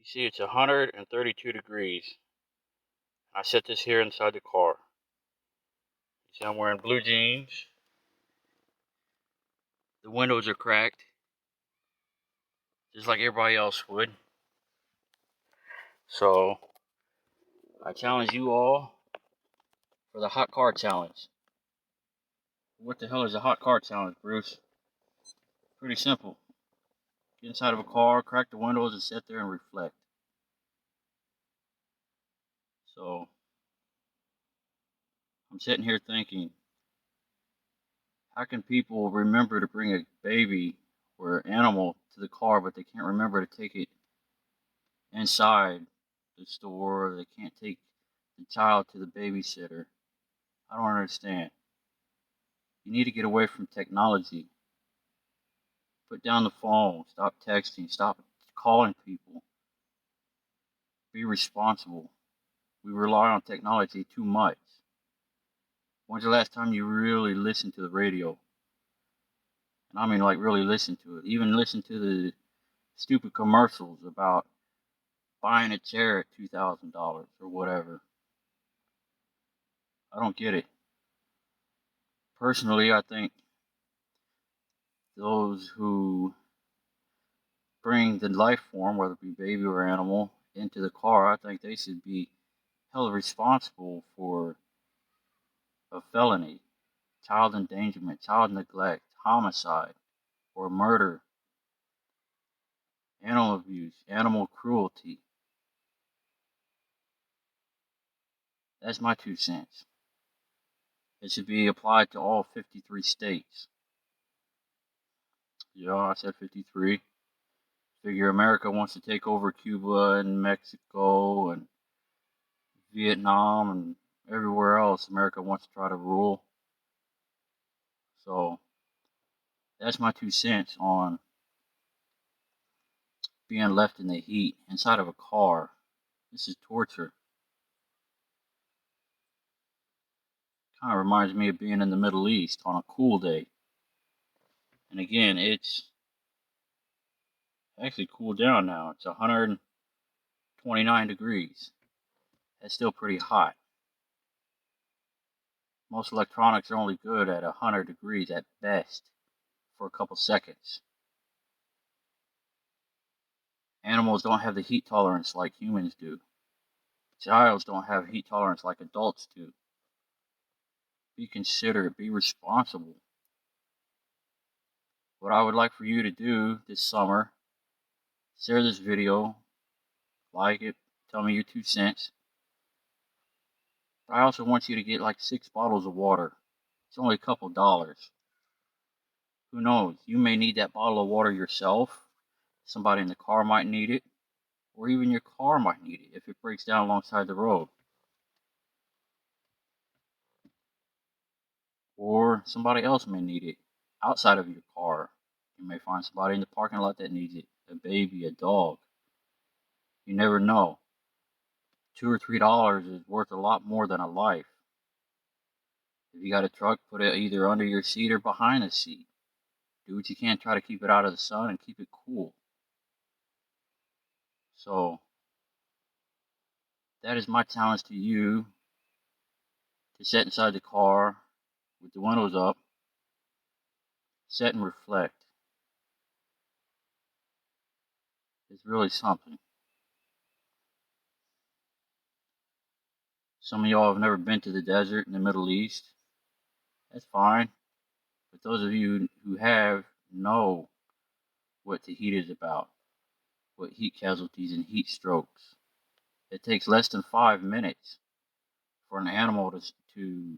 see it's 132 degrees. I set this here inside the car. You see I'm wearing blue jeans. The windows are cracked, just like everybody else would. So, I challenge you all for the hot car challenge. What the hell is a hot car challenge, Bruce? Pretty simple. Get inside of a car, crack the windows, and sit there and reflect. So, I'm sitting here thinking, how can people remember to bring a baby or animal to the car, but they can't remember to take it inside the store, or they can't take the child to the babysitter? I don't understand. You need to get away from technology. Put down the phone, stop texting, stop calling people. Be responsible. We rely on technology too much. When's the last time you really listened to the radio? And I mean like really listen to it. Even listen to the stupid commercials about buying a chair at $2,000 or whatever. I don't get it. Personally, I think those who bring the life form, whether it be baby or animal, into the car, I think they should be held responsible for a felony, child endangerment, child neglect, homicide, or murder, animal abuse, animal cruelty. That's my 2 cents. It should be applied to all 53 states. Yeah, I said 53. Figure America wants to take over Cuba and Mexico and Vietnam and everywhere else America wants to try to rule. So that's my 2 cents on being left in the heat inside of a car. This is torture. Kind of reminds me of being in the Middle East on a cool day. And again, it's actually cooled down now. It's 129 degrees. That's still pretty hot. Most electronics are only good at 100 degrees at best for a couple seconds. Animals don't have the heat tolerance like humans do. Childs don't have heat tolerance like adults do. Be considerate, be responsible. What I would like for you to do this summer, share this video, like it, tell me your 2 cents. I also want you to get like 6 bottles of water. It's only a couple dollars. Who knows? You may need that bottle of water yourself. Somebody in the car might need it. Or even your car might need it if it breaks down alongside the road. Or somebody else may need it outside of your car. You may find somebody in the parking lot that needs it. A baby, a dog. You never know. $2 or $3 is worth a lot more than a life. If you got a truck, put it either under your seat or behind the seat. Do what you can, try to keep it out of the sun and keep it cool. So, that is my challenge to you, to sit inside the car with the windows up, sit and reflect. It's really something. Some of y'all have never been to the desert in the Middle East. That's fine. But those of you who have know what the heat is about, what heat casualties and heat strokes. It takes less than 5 minutes for an animal to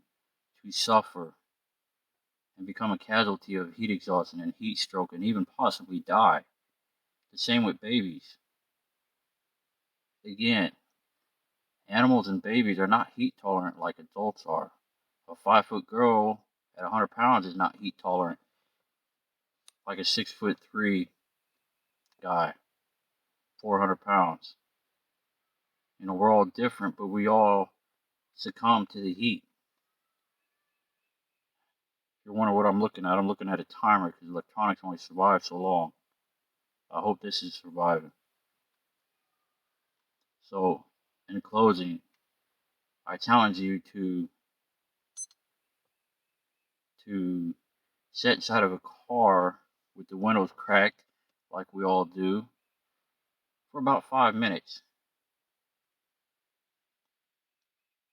suffer and become a casualty of heat exhaustion and heat stroke and even possibly die. The same with babies. Again, animals and babies are not heat tolerant like adults are. A 5-foot girl at 100 pounds is not heat tolerant like a 6'3" guy, 400 pounds. You know, we're all different, but we all succumb to the heat. If you're wondering what I'm looking at a timer because electronics only survive so long. I hope this is surviving. So, in closing, I challenge you to sit inside of a car with the windows cracked, like we all do, for about 5 minutes,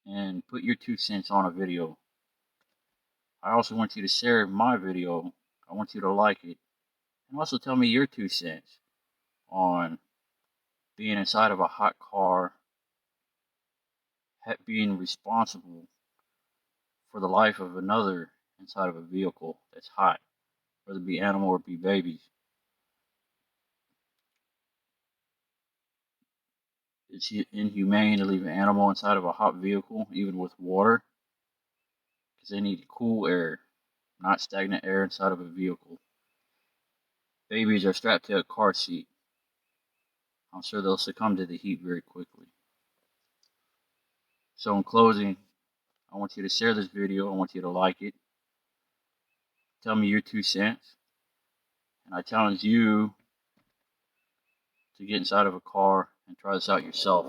and put your 2 cents on a video. I also want you to share my video. I want you to like it, and also tell me your 2 cents on being inside of a hot car, being responsible for the life of another inside of a vehicle that's hot, whether it be animal or be babies. It's inhumane to leave an animal inside of a hot vehicle, even with water, because they need cool air, not stagnant air inside of a vehicle. Babies are strapped to a car seat. I'm sure they'll succumb to the heat very quickly. So in closing, I want you to share this video. I want you to like it. Tell me your 2 cents. And I challenge you to get inside of a car and try this out yourself.